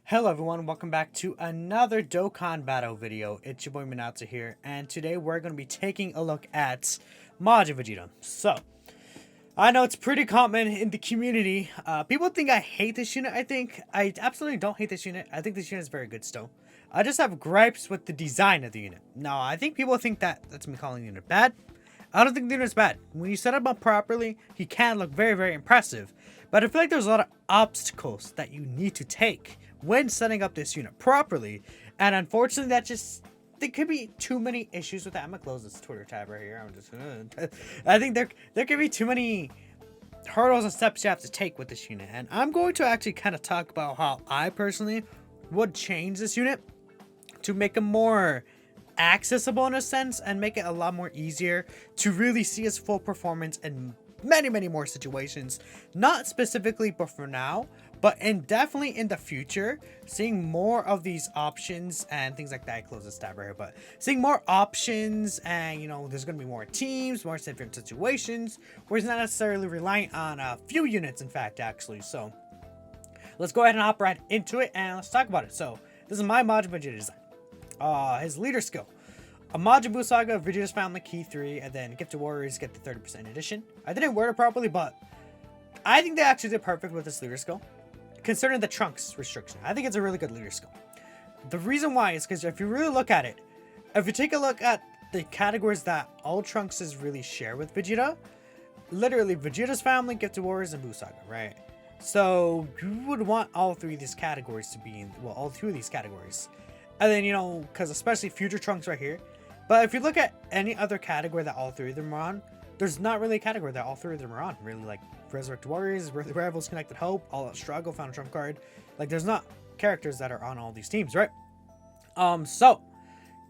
Hello everyone, welcome back to another Dokkan battle video. It's your boy Minato here, and today we're going to be taking a look at Majin Vegeta. So, I know it's pretty common in the community. People think I hate this unit. I absolutely don't hate this unit. I think this unit is very good still. I just have gripes with the design of the unit. Now, I think people think that's me calling the unit bad. I don't think the unit's bad. When you set him up properly, he can look very, very impressive. But I feel like there's a lot of obstacles that you need to take when setting up this unit properly, and unfortunately there could be too many issues with that. I'm gonna close this Twitter tab right here. I think there could be too many hurdles and steps you have to take with this unit, and I'm going to actually kind of talk about how I personally would change this unit to make it more accessible in a sense and make it a lot more easier to really see its full performance in many more situations. Not specifically but for now, but definitely in the future, seeing more of these options and things like that. I close this tab right here, but seeing more options, and there's going to be more teams, more different situations where it's not necessarily reliant on a few units, in fact, actually. So let's go ahead and hop right into it and let's talk about it. So this is my Majin Vegeta design. His leader skill: a Majin Buu Saga, Vegeta's Family, Key 3, and then Gifted Warriors get the 30% addition. I didn't word it properly, but I think they actually did perfect with this leader skill. Considering the Trunks restriction, I think it's a really good leader skill. The reason why is because if you really look at it, if you take a look at the categories that all Trunkses really share with Vegeta, literally Vegeta's Family, Gifted Warriors, and Buu Saga, right? So you would want all three of these categories to be in, well, all three of these categories. And then, because especially Future Trunks right here. But if you look at any other category that all three of them are on, there's not really a category that all three of them are on. Really, like Resurrect Warriors, Rivals, Connected Hope, All Out Struggle, Final Trump Card. Like, there's not characters that are on all these teams, right? So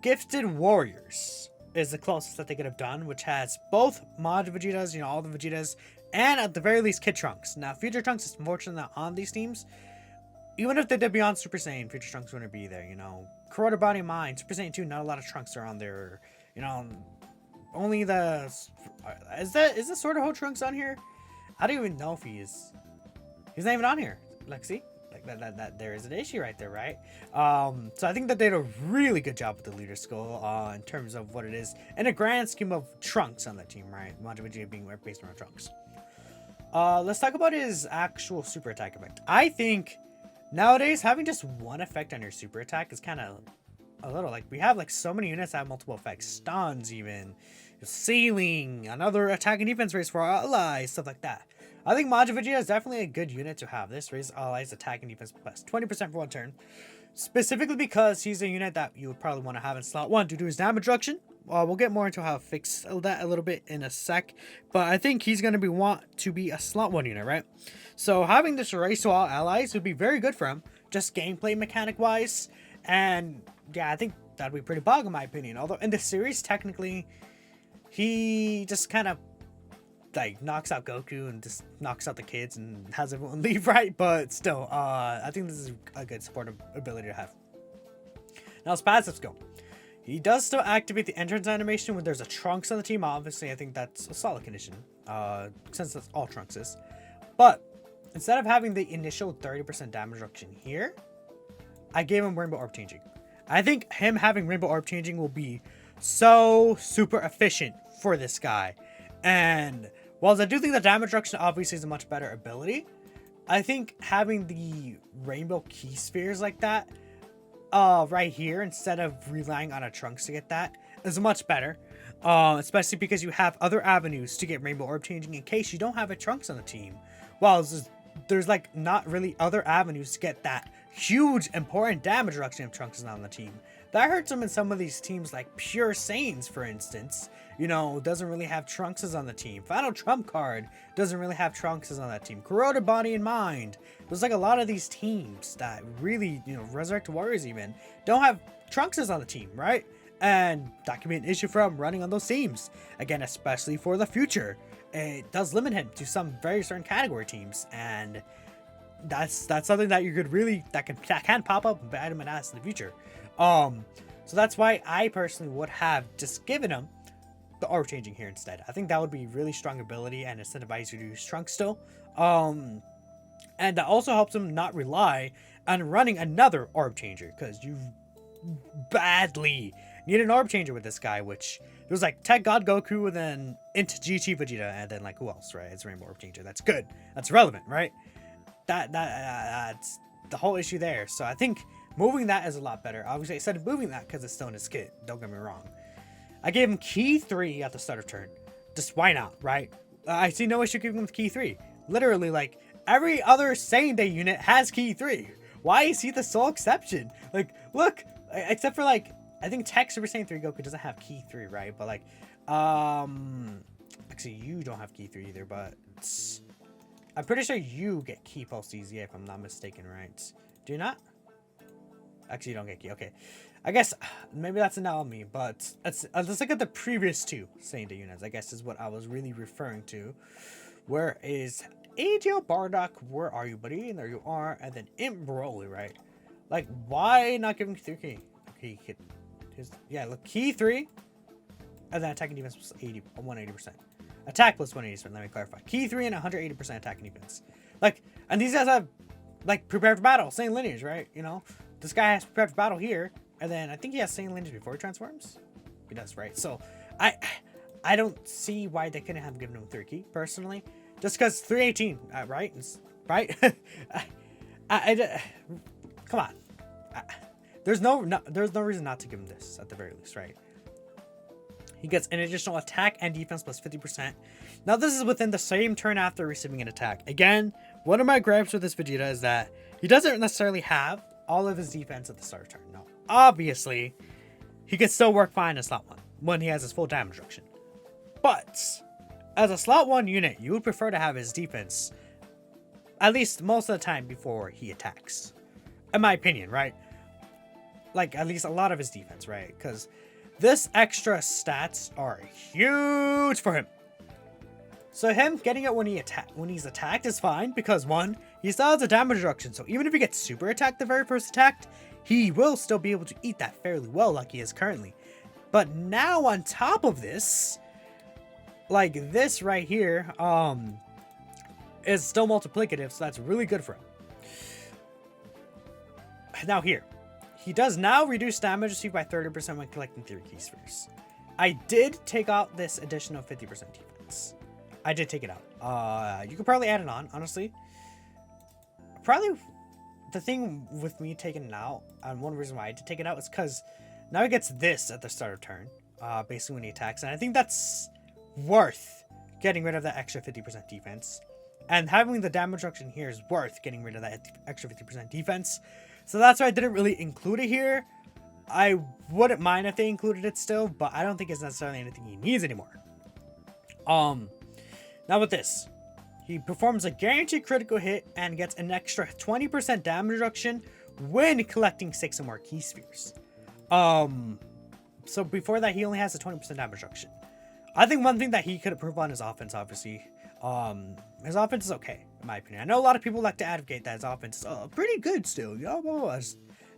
Gifted Warriors is the closest that they could have done, which has both Mod Vegetas, all the Vegetas, and at the very least Kid Trunks. Now, Future Trunks is unfortunately not on these teams. Even if they did Beyond Super Saiyan, Future Trunks wouldn't be there, Corroded Body Mind, Super Saiyan 2, not a lot of Trunks are on there, only the... Is the Sword of Ho Trunks on here? I don't even know if he is. He's not even on here. Like, see? Like, that there is an issue right there, right? So I think that they did a really good job with the leader skill, in terms of what it is, in a grand scheme of Trunks on that team, right? Majin Vegeta being based around Trunks. Let's talk about his actual super attack effect. I think nowadays, having just one effect on your super attack is kind of a little, like, we have, like, so many units that have multiple effects. Stuns, even. Sealing, another attack and defense raise for our allies, stuff like that. I think Majin Vegeta is definitely a good unit to have. This raise allies attack and defense plus 20% for one turn. Specifically because he's a unit that you would probably want to have in slot 1 due to his damage reduction. We'll get more into how to fix that a little bit in a sec, but I think he's going to want to be a slot 1 unit, right? So having this raise to all allies would be very good for him, just gameplay mechanic wise, and yeah, I think that'd be pretty bug in my opinion. Although in the series, technically, he just kind of like knocks out Goku and just knocks out the kids and has everyone leave, right? But still, I think this is a good supportive ability to have. Now his passive skill. He does still activate the entrance animation when there's a Trunks on the team. Obviously, I think that's a solid condition, since that's all Trunks is. But instead of having the initial 30% damage reduction here, I gave him Rainbow Orb Changing. I think him having Rainbow Orb Changing will be so super efficient for this guy. And while I do think the damage reduction obviously is a much better ability, I think having the Rainbow Key Spheres like that right here, instead of relying on a Trunks to get that, is much better. Especially because you have other avenues to get Rainbow Orb Changing in case you don't have a Trunks on the team. While there's like not really other avenues to get that huge important damage reduction if Trunks is not on the team. That hurts him in some of these teams, like Pure Saiyans, for instance. Doesn't really have Trunkses on the team. Final Trump Card doesn't really have Trunkses on that team. Corroded Body and Mind. There's like a lot of these teams that really, Resurrect Warriors even, don't have Trunkses on the team, right? And that can be an issue for him running on those teams. Again, especially for the future. It does limit him to some very certain category teams, and that's something that you could really, that can pop up and bite him in ass in the future. So that's why I personally would have just given him the orb changing here instead. I think that would be really strong ability and incentivize you to use Trunks still. And that also helps him not rely and running another orb changer because you badly need an orb changer with this guy, which it was like Tech God Goku and then into GT Vegeta and then like who else, right? It's Rainbow Orb Changer. That's good. That's relevant, right? That's the whole issue there. So I think moving that is a lot better. Obviously, I said moving that because it's still in his kit. Don't get me wrong. I gave him Key 3 at the start of turn. Just why not, right? I see no issue giving him Key 3. Literally, like, every other Same Day unit has Key 3. Why is he the sole exception? Like, look, except for, like, I think Tech Super Saiyan 3 Goku doesn't have Key 3, right? But, like, actually, you don't have Key 3 either, but I'm pretty sure you get Key Pulse easy, if I'm not mistaken, right? Do you not? Actually, you don't get Key. Okay. I guess maybe that's an me, but let's look at the previous two Same Day units, I guess is what I was really referring to. Where is AGL Bardock? Where are you, buddy? And there you are. And then Imp Broly, right? Like, why not give him 3 key? Okay, yeah, look, Key 3. And then attack and defense plus 180%. Attack plus 180%, let me clarify. Key 3 and 180% attack and defense. Like, and these guys have, like, prepared for battle. Same lineage, right? You know? This guy has prepared for battle here. And then I think he has same lineage before he transforms. He does, right? So I don't see why they couldn't have given him 3 key, personally. Just because 318, right? Right? Come on. There's no reason not to give him this, at the very least, right? He gets an additional attack and defense plus 50%. Now, this is within the same turn after receiving an attack. Again, one of my gripes with this Vegeta is that he doesn't necessarily have all of his defense at the start of turn. No, obviously, he can still work fine in slot 1 when he has his full damage reduction. But as a slot 1 unit, you would prefer to have his defense at least most of the time before he attacks. In my opinion, right? Like, at least a lot of his defense, right? Because this extra stats are huge for him. So him getting it when he's attacked is fine because 1, he still has a damage reduction. So even if he gets super attacked the very first attack, he will still be able to eat that fairly well like he is currently. But now on top of this, like this right here, is still multiplicative, so that's really good for him. Now here, he does now reduce damage received by 30% when collecting 3 key spheres. I did take out this additional 50% defense. I did take it out. You could probably add it on, honestly. Probably the thing with me taking it out, and one reason why I did take it out is because now he gets this at the start of turn, basically when he attacks, and I think that's worth getting rid of that extra 50% defense. And having the damage reduction here is worth getting rid of that extra 50% defense. So that's why I didn't really include it here. I wouldn't mind if they included it still, but I don't think it's necessarily anything he needs anymore. Now with this, he performs a guaranteed critical hit and gets an extra 20% damage reduction when collecting 6 or more key spheres. So before that, he only has a 20% damage reduction. I think one thing that he could improve on is offense, obviously. His offense is okay, in my opinion. I know a lot of people like to advocate that his offense is pretty good still, you know?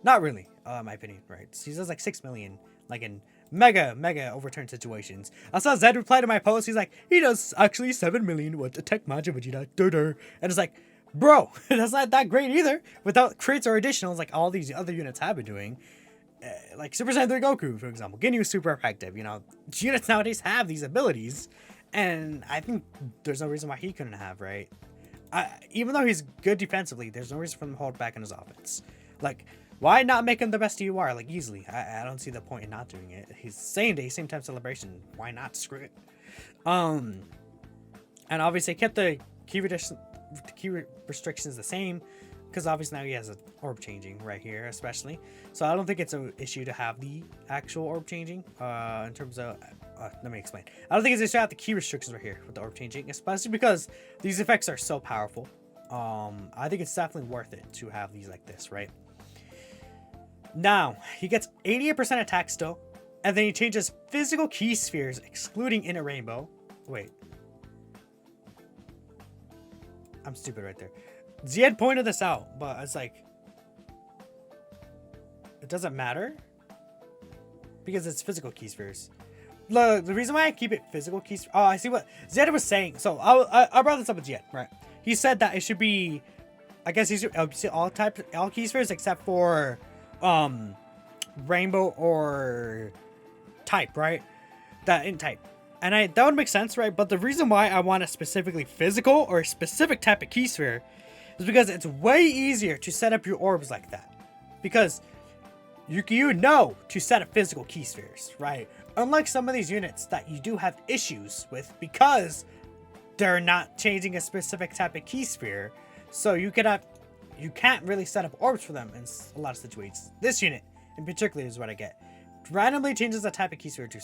Not really, in my opinion, right? He does like 6 million, like in mega overturn situations. I saw Zed reply to my post. He's like, he does actually 7 million with attack Majin Vegeta. And it's like, bro, that's not that great either. Without crits or additionals, like all these other units have been doing. Like Super Saiyan 3 Goku, for example. Ginyu is super effective, you know. Units nowadays have these abilities. And I think there's no reason why he couldn't have, right? Even though he's good defensively, there's no reason for him to hold back in his offense. Like, why not make him the best you are, like, easily? I don't see the point in not doing it. He's same day, same time celebration. Why not? Screw it. And obviously kept the key restrictions the same, because obviously now he has an orb changing right here, especially. So I don't think it's an issue to have the actual orb changing, in terms of... let me explain. I don't think it's an issue to have the key restrictions right here with the orb changing, especially because these effects are so powerful. I think it's definitely worth it to have these like this, right? Now, he gets 88% attack still, and then he changes physical key spheres, excluding Inner Rainbow. Wait. I'm stupid right there. Ziad pointed this out, but it's like... It doesn't matter, because it's physical key spheres. The reason why I keep it physical key spheres... Oh, I see what Ziad was saying. So, I brought this up with Ziad, right? He said that it should be... I guess these are all key spheres except for rainbow or type, right? That in type. And that would make sense, right? But the reason why I want a specifically physical or a specific type of key sphere is because it's way easier to set up your orbs like that. Because you know to set up physical key spheres, right? Unlike some of these units that you do have issues with because they're not changing a specific type of key sphere. So you can't really set up orbs for them in a lot of situations. This unit in particular is what I get. Randomly changes the type of key sphere to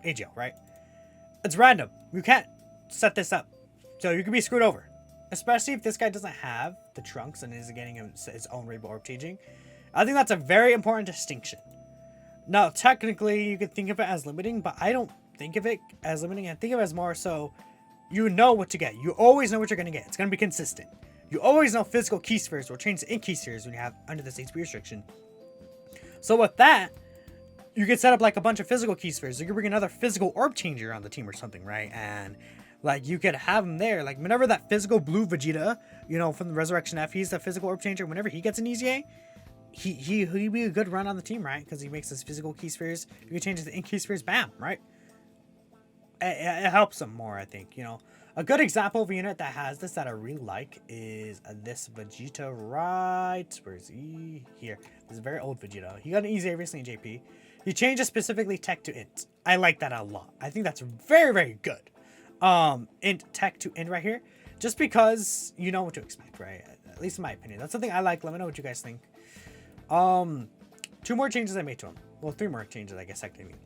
AGL, right? It's random. You can't set this up. So you can be screwed over. Especially if this guy doesn't have the trunks and is getting his own rainbow orb changing. I think that's a very important distinction. Now, technically, you could think of it as limiting, but I don't think of it as limiting. I think of it as more so you know what to get. You always know what you're going to get. It's going to be consistent. You always know physical key spheres will change to ink key spheres when you have under this HP restriction. So with that, you can set up like a bunch of physical key spheres. You can bring another physical orb changer on the team or something, right? And like you could have him there. Like whenever that physical blue Vegeta, you know, from the Resurrection F, he's the physical orb changer. Whenever he gets an EZA, he'd be a good run on the team, right? Because he makes his physical key spheres. You can change it to ink key spheres, bam, right? It helps him more, I think, you know. A good example of a unit that has this that I really like is this Vegeta, right? Where is he? Here. This is a very old Vegeta. He got an EZA recently in JP. He changes specifically tech to int. I like that a lot. I think that's very, very good. Int tech to int right here. Just because you know what to expect, right? At least in my opinion. That's something I like. Let me know what you guys think. 2 more changes I made to him. Well, 3 more changes, I guess I can mean.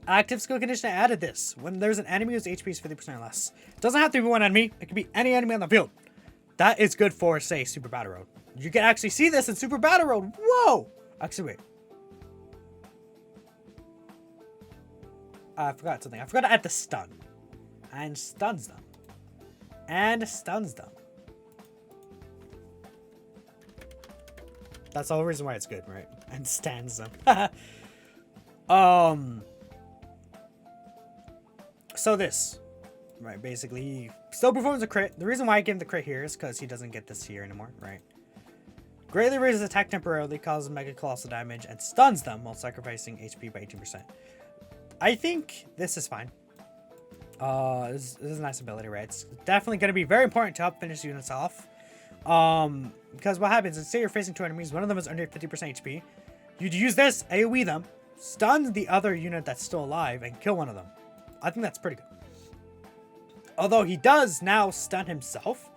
Active skill condition, I added this. When there's an enemy whose HP is 50% or less. It doesn't have to be one enemy. It could be any enemy on the field. That is good for, say, Super Battle Road. You can actually see this in Super Battle Road. Whoa! Actually, wait. I forgot something. I forgot to add the stun. And stuns them. And stuns them. That's the whole reason why it's good, right? And stands them. So this, right, basically, he still performs a crit. The reason why I give him the crit here is because he doesn't get this here anymore, right? Greatly raises attack temporarily, causes mega colossal damage, and stuns them while sacrificing HP by 18%. I think this is fine. This is a nice ability, right? It's definitely going to be very important to help finish units off. Because what happens is, say you're facing 2 enemies, one of them is under 50% HP. You'd use this, AoE them, stun the other unit that's still alive, and kill one of them. I think that's pretty good. Although he does now stun himself.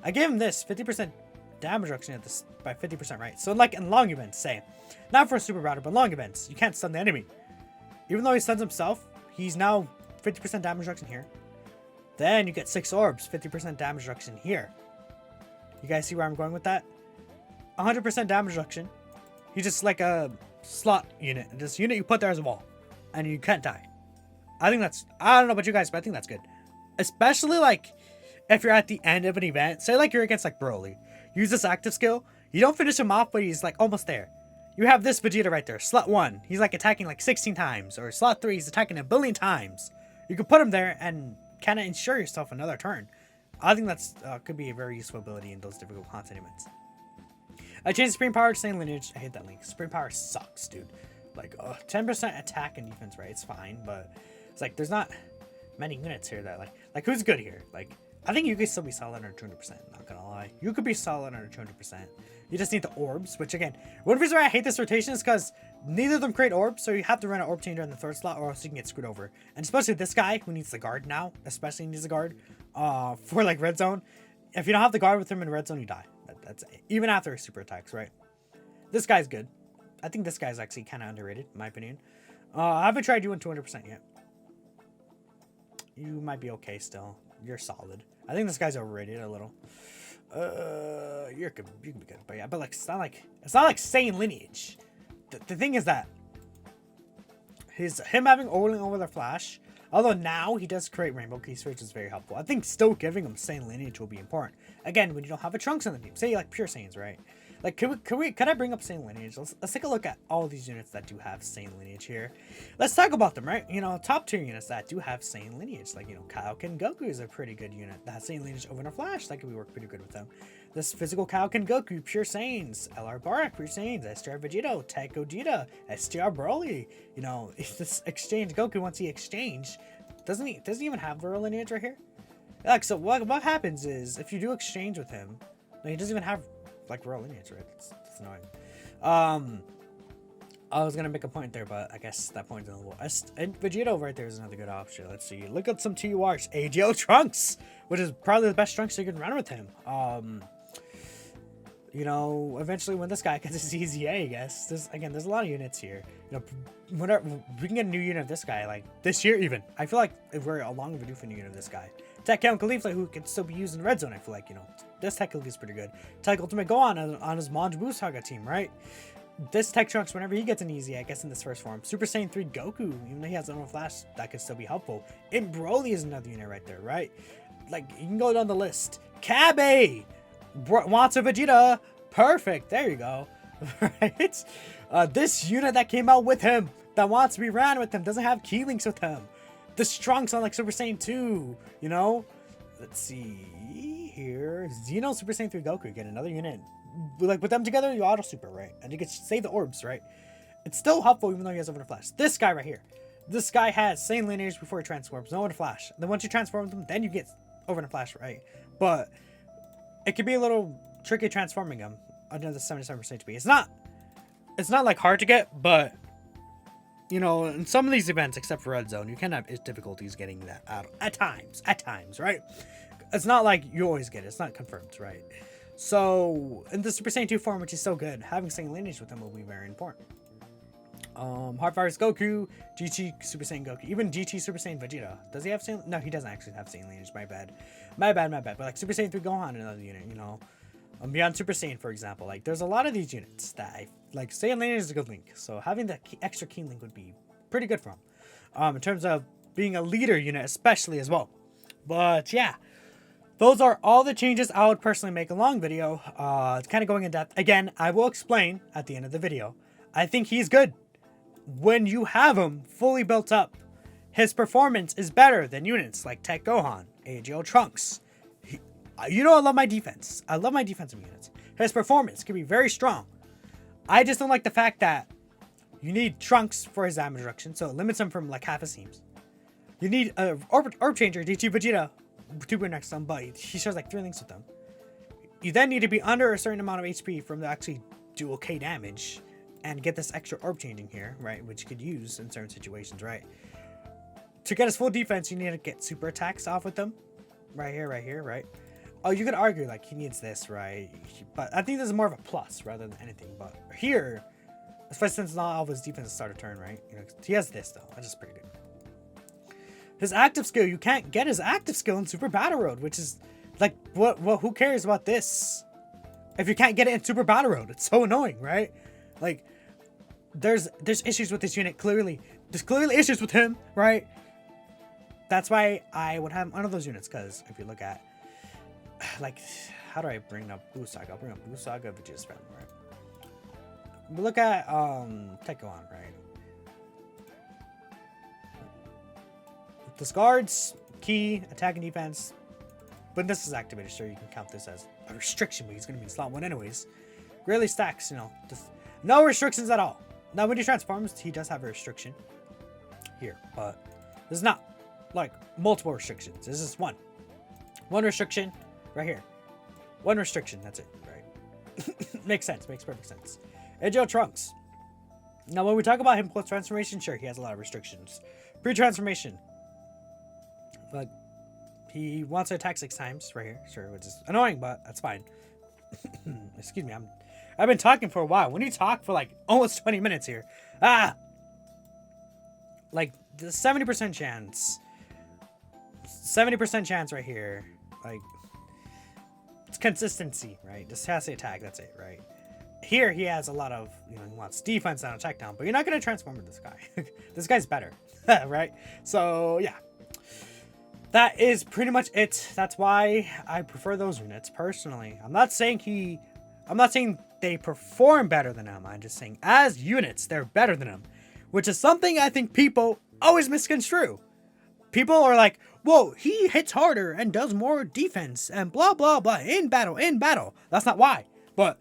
I gave him this 50% damage reduction at this by 50%, right? So like in long events, say, not for a super router, but long events, you can't stun the enemy. Even though he stuns himself, he's now 50% damage reduction here. Then you get 6 orbs, 50% damage reduction here. You guys see where I'm going with that? 100% damage reduction. He's just like a slot unit. This unit you put there as a wall, and you can't die. I think that's, I don't know about you guys, but I think that's good. Especially like if you're at the end of an event, say like you're against like Broly. Use this active skill. You don't finish him off, but he's like almost there. You have this Vegeta right there, slot 1. He's like attacking like 16 times, or slot 3, he's attacking 1 billion times. You can put him there and kind of ensure yourself another turn. I think that's could be a very useful ability in those difficult content events. I changed Supreme Power to Saiyan Lineage. I hate that link. Supreme Power sucks, dude. Like 10% attack and defense, right? It's fine, but it's like there's not many units here that like who's good here? Like I think you could still be solid under 200%. Not gonna lie, you could be solid under 200%. You just need the orbs, which again, one reason why I hate this rotation is because neither of them create orbs, so you have to run an orb changer in the 3rd slot, or else you can get screwed over. And especially this guy who needs the guard now, especially needs a guard for like red zone. If you don't have the guard with him in red zone, you die. That's even after his super attacks, right? This guy's good. I think this guy's actually kind of underrated, in my opinion. I haven't tried doing 200% yet. You might be okay still. You're solid. I think this guy's overrated a little. You're good. You can be good, but yeah, but like it's not like Saiyan Lineage. The thing is that him having rolling over the flash, although now he does create rainbow keys, which is very helpful. I think still giving him Saiyan Lineage will be important. Again, when you don't have a Trunks on the team, say like pure Saiyans, right? Like, can I bring up Saiyan lineage? Let's take a look at all these units that do have Saiyan lineage here. Let's talk about them, right? You know, top tier units that do have Saiyan lineage, like, you know, Kaioken Goku is a pretty good unit that has Saiyan lineage over in a Flash. That could work pretty good with them. This physical Kaioken Goku, pure Saiyans, LR Barak, pure Saiyans, STR Vegeta, Tech Vegeta, STR Broly. You know, if this exchange Goku, once he exchange, doesn't he even have the lineage right here? Like, so what happens is if you do exchange with him, he doesn't even have like royal lineage, right? It's annoying. I was gonna make a point there, but I guess that point is a little. And Vegeta right there is another good option. Let's see. Look at some TURs. AGO Trunks, which is probably the best Trunks you can run with him. You know, eventually when this guy gets his EZA, I guess. There's a lot of units here. You know, whenever we can get a new unit of this guy, like this year even. I feel like if we're along overdue for a new unit of this guy. Tech Count Khalif, like, who can still be used in Red Zone, I feel like, you know. This Tech Khalif is pretty good. Tech Ultimate Gohan on his Maj Buu Saga team, right? This Tech Trunks, whenever he gets an easy, I guess in this first form. Super Saiyan 3 Goku, even though he has a normal Flash, that could still be helpful. And Broly is another unit right there, right? Like, you can go down the list. Kabe! Wants a Vegeta! Perfect, there you go. Right? This unit that came out with him, that wants to be ran with him, doesn't have key links with him. This Trunks on like Super Saiyan 2, you know? Let's see here. Xeno Super Saiyan 3 Goku, get another unit. Like, with them together, you auto super, right? And you can save the orbs, right? It's still helpful even though he has Over the Flash. This guy right here. This guy has Saiyan lineage before he transforms. No Over the Flash. Then once you transform them, then you get Over the Flash, right? But it can be a little tricky transforming him under the 77% HP. It's not like hard to get, but you know, in some of these events, except for Red Zone, you can have difficulties getting that out at times, right? It's not like you always get it. It's not confirmed, right? So, in the Super Saiyan 2 form, which is so good, having Saiyan lineage with them will be very important. Heart Virus Goku, GT Super Saiyan Goku, even GT Super Saiyan Vegeta. Does he have Saiyan? No, he doesn't actually have Saiyan lineage. My bad. But like Super Saiyan 3 Gohan, another unit, you know. Beyond Super Saiyan, for example, like there's a lot of these units that I like. Saiyan lineage is a good link, so having the extra key link would be pretty good for him. In terms of being a leader unit, especially as well. But yeah, those are all the changes I would personally make a long video. It's kind of going in depth. Again, I will explain at the end of the video. I think he's good. When you have him fully built up, his performance is better than units like Tech Gohan, AGO Trunks. You know I love my defense. I love my defensive units. His performance can be very strong. I just don't like the fact that you need Trunks for his damage reduction, so it limits him from like half his teams. You need a Orb Changer, DT Vegeta, 2 next to him, but he shows like 3 links with them. You then need to be under a certain amount of HP from to actually do okay damage and get this extra Orb Changing here, right? Which you could use in certain situations, right? To get his full defense, you need to get super attacks off with them. Right here, right? Oh, you could argue like he needs this, right? But I think this is more of a plus rather than anything. But here, especially since not all of his defenses start a turn, right? You know, he has this though. That's just pretty good. His active skill, you can't get his active skill in Super Battle Road, which is like what who cares about this? If you can't get it in Super Battle Road, it's so annoying, right? Like there's issues with this unit clearly. There's clearly issues with him, right? That's why I would have one of those units, because if you look at like, how do I bring up Buu Saga? I'll bring up Buu Saga Vegeta Spam, right? We look at Tech Gohan, right? Discards, key, attack and defense. When this is activated, sure, you can count this as a restriction, but he's going to be in slot 1 anyways. Greatly stacks, you know, just no restrictions at all. Now, when he transforms, he does have a restriction here, but there's not like multiple restrictions. This is one restriction right here. One restriction, that's it, right? Makes sense, makes perfect sense. AGO Trunks. Now, when we talk about him post-transformation, sure, he has a lot of restrictions. Pre-transformation, like, he wants to attack 6 times right here, sure, which is annoying, but that's fine. Excuse me, I've been talking for a while. When you talk for like almost 20 minutes here, like the 70% chance, 70% chance right here, like it's consistency, right? Just has to attack, that's it, right? Here he has a lot of, you know, he wants defense and attack down, but you're not going to transform with this guy. This guy's better, right? So yeah, that is pretty much it. That's why I prefer those units personally. I'm not saying they perform better than him. I'm just saying, as units, they're better than him. Which is something I think people always misconstrue. People are like, whoa, he hits harder and does more defense and blah, blah, blah. In battle. That's not why. But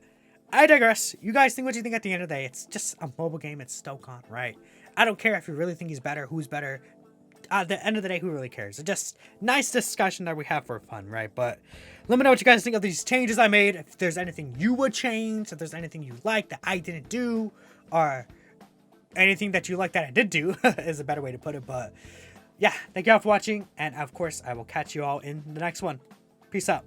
I digress. You guys think what you think at the end of the day. It's just a mobile game. It's Dokkan, right? I don't care if you really think he's better, who's better. At the end of the day, who really cares? It's just nice discussion that we have for fun, right? But let me know what you guys think of these changes I made. If there's anything you would change, if there's anything you like that I didn't do, or anything that you like that I did do is a better way to put it. But yeah, thank you all for watching. And of course, I will catch you all in the next one. Peace out.